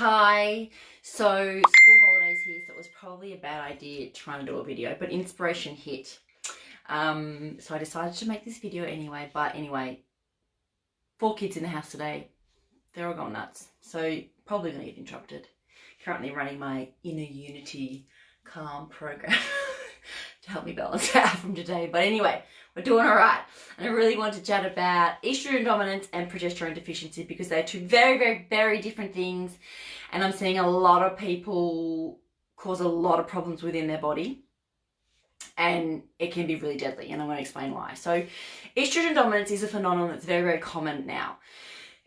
Hi, so school holidays here, so it was probably a bad idea trying to do a video, but inspiration hit. So I decided to make this video anyway, but anyway, 4 kids in the house today, they're all gone nuts, so probably gonna get interrupted. Currently running my inner unity calm program to help me balance out from today, but anyway, we're doing all right. And I really want to chat about estrogen dominance and progesterone deficiency because they're two very, very, very different things. And I'm seeing a lot of people cause a lot of problems within their body. And it can be really deadly. And I'm going to explain why. So estrogen dominance is a phenomenon that's very, very common now.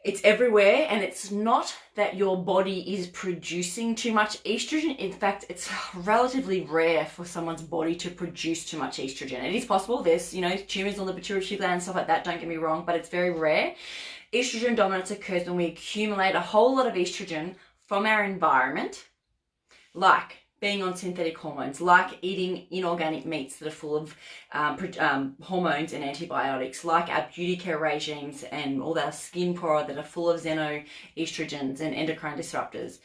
It's everywhere, and it's not that your body is producing too much estrogen. In fact, it's relatively rare for someone's body to produce too much estrogen. It is possible. There's, tumors on the pituitary gland and stuff like that, don't get me wrong, but it's very rare. Estrogen dominance occurs when we accumulate a whole lot of estrogen from our environment, like being on synthetic hormones, like eating inorganic meats that are full of hormones and antibiotics, like our beauty care regimes and all our skin products that are full of xenoestrogens and endocrine disruptors,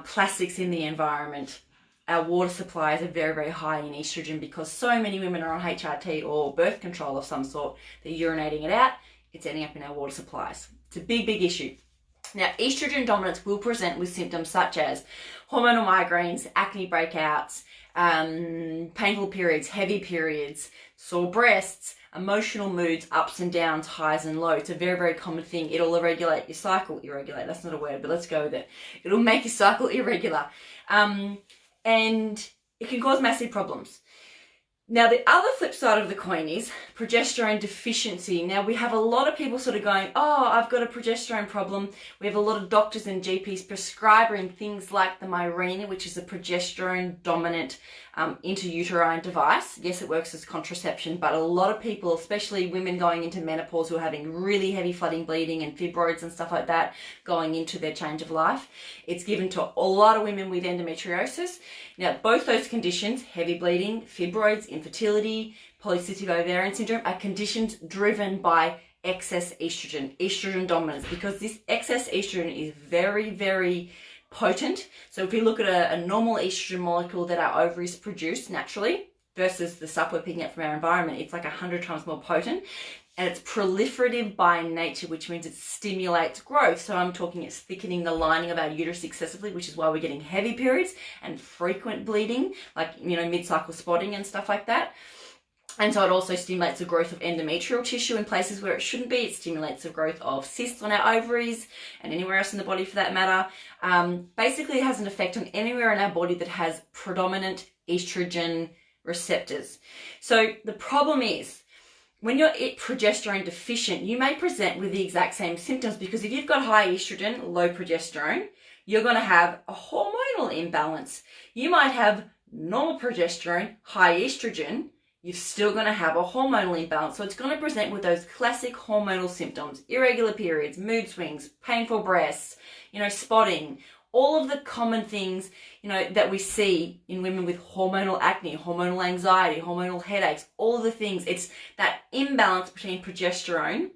plastics in the environment. Our water supplies are very, very high in estrogen because so many women are on HRT or birth control of some sort. They're urinating it out. It's ending up in our water supplies. It's a big, big issue. Now, estrogen dominance will present with symptoms such as hormonal migraines, acne breakouts, painful periods, heavy periods, sore breasts, emotional moods, ups and downs, highs and lows. It's a very, very common thing. It'll irregulate your cycle. Irregulate, that's not a word, but let's go with it. It'll make your cycle irregular. And it can cause massive problems. Now, the other flip side of the coin is progesterone deficiency. Now, we have a lot of people sort of going, oh, I've got a progesterone problem. We have a lot of doctors and GPs prescribing things like the Mirena, which is a progesterone dominant intrauterine device. Yes, it works as contraception, but a lot of people, especially women going into menopause who are having really heavy flooding, bleeding and fibroids and stuff like that going into their change of life, it's given to a lot of women with endometriosis. Now, both those conditions, heavy bleeding, fibroids, infertility, polycystic ovarian syndrome, are conditions driven by excess estrogen dominance, because this excess estrogen is very, very potent. So if we look at a normal estrogen molecule that our ovaries produce naturally versus the stuff we're picking up from our environment, it's like 100 times more potent. And it's proliferative by nature, which means it stimulates growth. So I'm talking it's thickening the lining of our uterus excessively, which is why we're getting heavy periods and frequent bleeding, like, mid-cycle spotting and stuff like that. And so it also stimulates the growth of endometrial tissue in places where it shouldn't be. It stimulates the growth of cysts on our ovaries and anywhere else in the body for that matter. Basically, it has an effect on anywhere in our body that has predominant estrogen receptors. So the problem is, when you're progesterone deficient, you may present with the exact same symptoms, because if you've got high estrogen, low progesterone, you're going to have a hormonal imbalance. You might have normal progesterone, high estrogen, you're still going to have a hormonal imbalance. So it's going to present with those classic hormonal symptoms: irregular periods, mood swings, painful breasts, spotting, all of the common things, that we see in women with hormonal acne, hormonal anxiety, hormonal headaches, all of the things. It's that imbalance between progesterone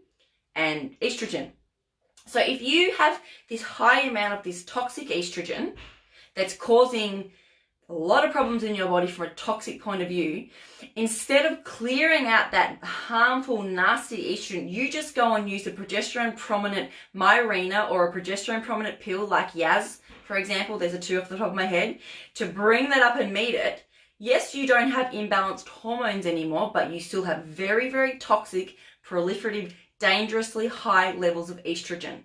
and estrogen. So if you have this high amount of this toxic estrogen that's causing a lot of problems in your body from a toxic point of view, instead of clearing out that harmful, nasty estrogen, you just go and use a progesterone prominent Mirena or a progesterone prominent pill like Yaz, for example. There's a 2 off the top of my head, to bring that up and meet it. Yes, you don't have imbalanced hormones anymore, but you still have very, very toxic, proliferative, dangerously high levels of estrogen.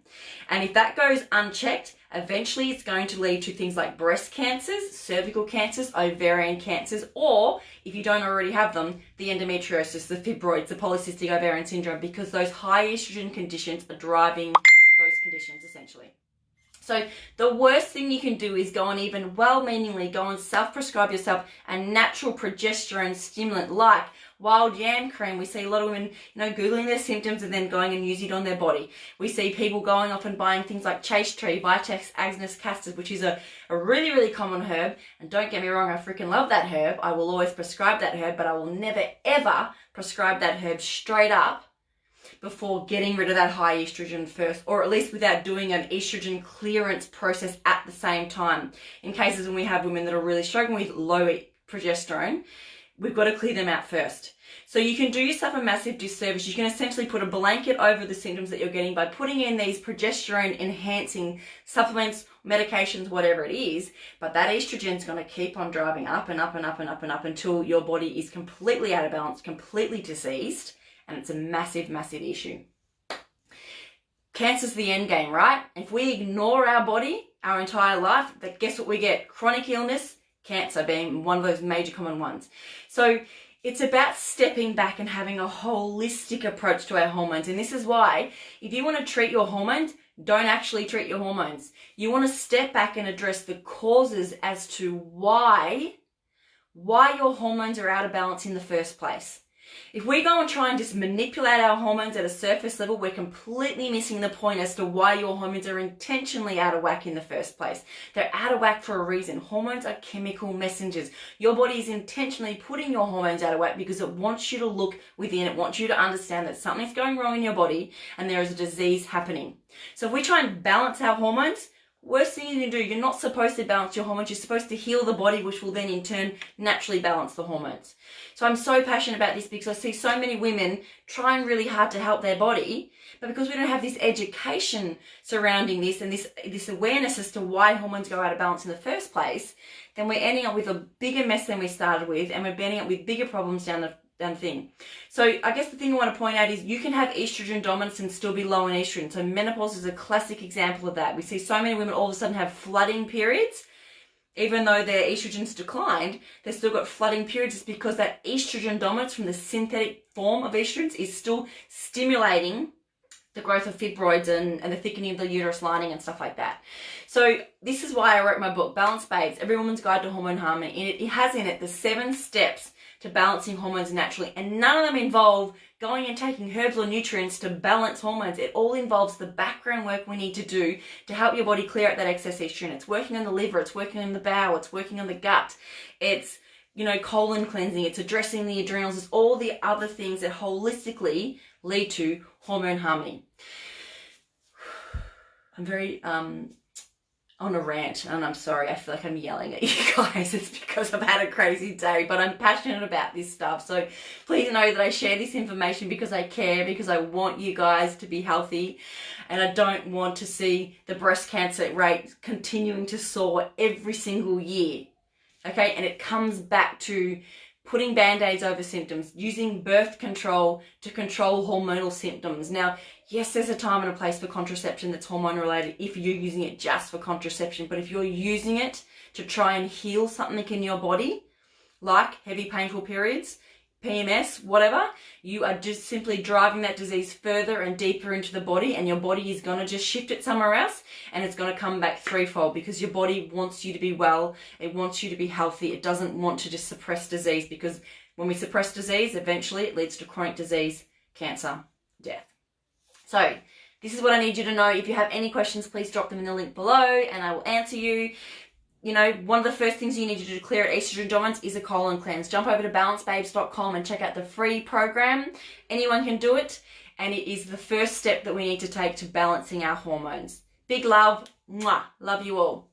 And if that goes unchecked, eventually it's going to lead to things like breast cancers, cervical cancers, ovarian cancers, or if you don't already have them, the endometriosis, the fibroids, the polycystic ovarian syndrome, because those high estrogen conditions are driving those conditions essentially. So the worst thing you can do is go and even well-meaningly go and self-prescribe yourself a natural progesterone stimulant like wild yam cream. We see a lot of women, Googling their symptoms and then going and using it on their body. We see people going off and buying things like chaste tree, Vitex agnus castor, which is a really, really common herb. And don't get me wrong, I freaking love that herb. I will always prescribe that herb, but I will never, ever prescribe that herb straight up before getting rid of that high estrogen first, or at least without doing an estrogen clearance process at the same time. In cases when we have women that are really struggling with low progesterone, we've got to clear them out first. So you can do yourself a massive disservice. You can essentially put a blanket over the symptoms that you're getting by putting in these progesterone enhancing supplements, medications, whatever it is, but that estrogen is going to keep on driving up and up and up and up and up until your body is completely out of balance, completely diseased, and it's a massive, massive issue. Cancer's the end game, right? If we ignore our body our entire life, then guess what we get? Chronic illness, cancer being one of those major common ones. So it's about stepping back and having a holistic approach to our hormones. And this is why, if you want to treat your hormones, don't actually treat your hormones. You want to step back and address the causes as to why your hormones are out of balance in the first place. If we go and try and just manipulate our hormones at a surface level, we're completely missing the point as to why your hormones are intentionally out of whack in the first place. They're out of whack for a reason. Hormones are chemical messengers. Your body is intentionally putting your hormones out of whack because it wants you to look within. It wants you to understand that something's going wrong in your body and there is a disease happening. So if we try and balance our hormones, worst thing you can do, you're not supposed to balance your hormones. You're supposed to heal the body, which will then in turn naturally balance the hormones. So I'm so passionate about this because I see so many women trying really hard to help their body, but because we don't have this education surrounding this and this awareness as to why hormones go out of balance in the first place, then we're ending up with a bigger mess than we started with, and we're ending up with bigger problems down the thing. So I guess the thing I want to point out is you can have estrogen dominance and still be low in estrogen. So menopause is a classic example of that. We see so many women all of a sudden have flooding periods. Even though their estrogen's declined, they've still got flooding periods. It's because that estrogen dominance from the synthetic form of estrogens is still stimulating the growth of fibroids and the thickening of the uterus lining and stuff like that. So this is why I wrote my book, Balance Babes, Every Woman's Guide to Hormone Harmony. It has in it the 7 steps to balancing hormones naturally, and none of them involve going and taking herbs or nutrients to balance hormones. It all involves the background work we need to do to help your body clear out that excess estrogen. It's working on the liver, it's working on the bowel, it's working on the gut, it's colon cleansing, it's addressing the adrenals, it's all the other things that holistically lead to hormone harmony. I'm very on a rant, and I'm sorry, I feel like I'm yelling at you guys. It's because I've had a crazy day, but I'm passionate about this stuff. So please know that I share this information because I care, because I want you guys to be healthy, and I don't want to see the breast cancer rate continuing to soar every single year. Okay, and it comes back to putting band-aids over symptoms, using birth control to control hormonal symptoms. Now, yes, there's a time and a place for contraception that's hormone related if you're using it just for contraception, but if you're using it to try and heal something in your body, like heavy painful periods, PMS, whatever, you are just simply driving that disease further and deeper into the body, and your body is going to just shift it somewhere else, and it's going to come back threefold because your body wants you to be well, it wants you to be healthy, it doesn't want to just suppress disease, because when we suppress disease, eventually it leads to chronic disease, cancer, death. So this is what I need you to know. If you have any questions, please drop them in the link below and I will answer you. One of the first things you need to do to clear out estrogen dominance is a colon cleanse. Jump over to balancebabes.com and check out the free program. Anyone can do it, and it is the first step that we need to take to balancing our hormones. Big love. Mwah. Love you all.